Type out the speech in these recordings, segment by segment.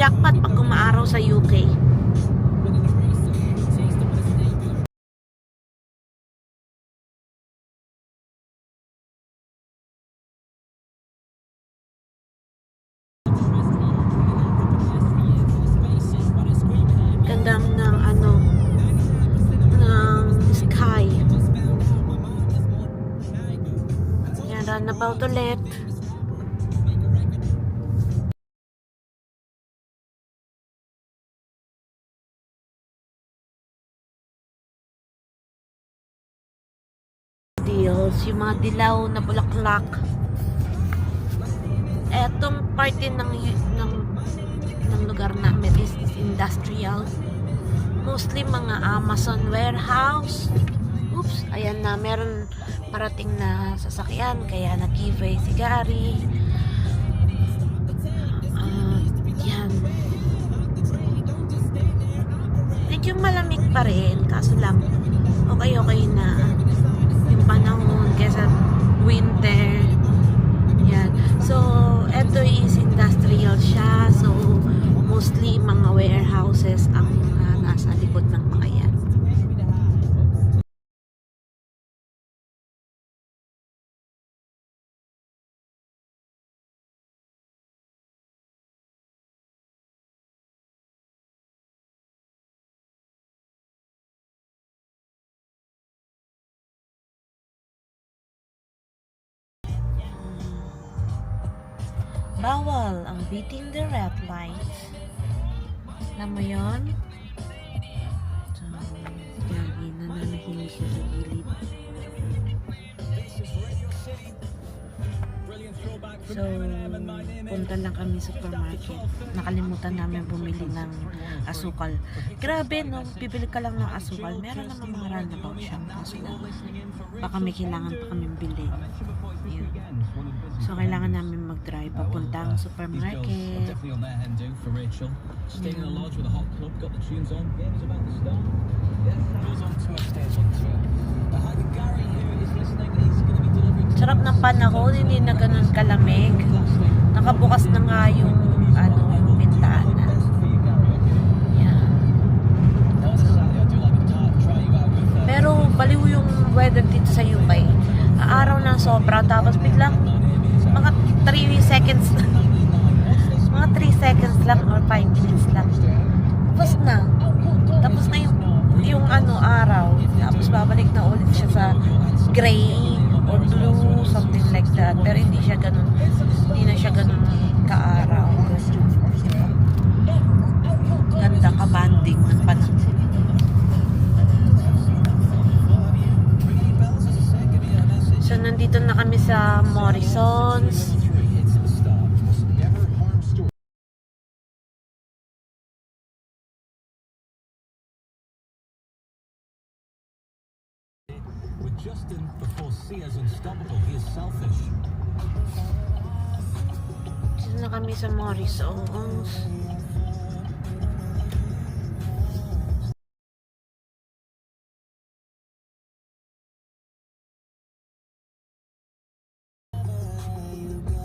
jackpot pag umaaraw sa UK. Ganda ng ano, ng sky. Yan, runabout ulit. Deals, yung mga dilaw na bulaklak. Etong part din ng lugar namin is industrial. Mostly mga Amazon warehouse. Oops, ayan na, meron parating na sasakyan, kaya nag-giveaway si Gary. Yan. Medyo malamig pa rin, kaso lang okay na yung panahon kesa winter. Yan. So, ito is industrial siya. So, mostly mga warehouses ang nasa likod ng mga yan. Bawal ang beating the red light. Alam mo yun? So, Gary na nanahimik siya sa gilid. So, punta lang kami sa supermarket. Nakalimutan namin bumili ng asukal. Grabe, no? Bibili ka lang ng asukal. Meron naman mga runabout siya. Kaso baka may kailangan pa kami bilhin. Yun. So, kailangan namin mag-drive papuntang supermarket. Sarap ng panahon, hindi na ganun kalamig. Nakabukas na nga yung yung bintana. Yan. Pero baliw yung weather dito sa UK. Araw ng sobra, tapos biglang mga 3 seconds mga 3 seconds lang or 5 minutes lang. Tapos na yung araw. Tapos babalik na ulit siya sa gray or blue, something like that. Pero hindi na siya ganun kaaraw. Ganda ka-banding ng panahon. So, nandito na kami sa Morrisons. With Justin, before Sia's unstoppable, he is selfish. Dito na kami sa Morrisons.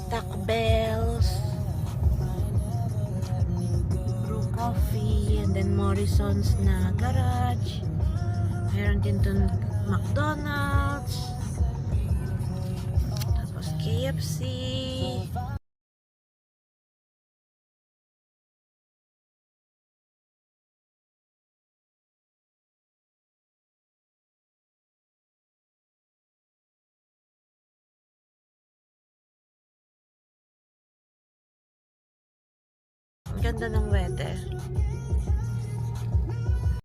Taco Bells, Brew Coffee, and then Morrisons na garage. Meron din dun McDonald's, tapos KFC. Ang ganda ng weather.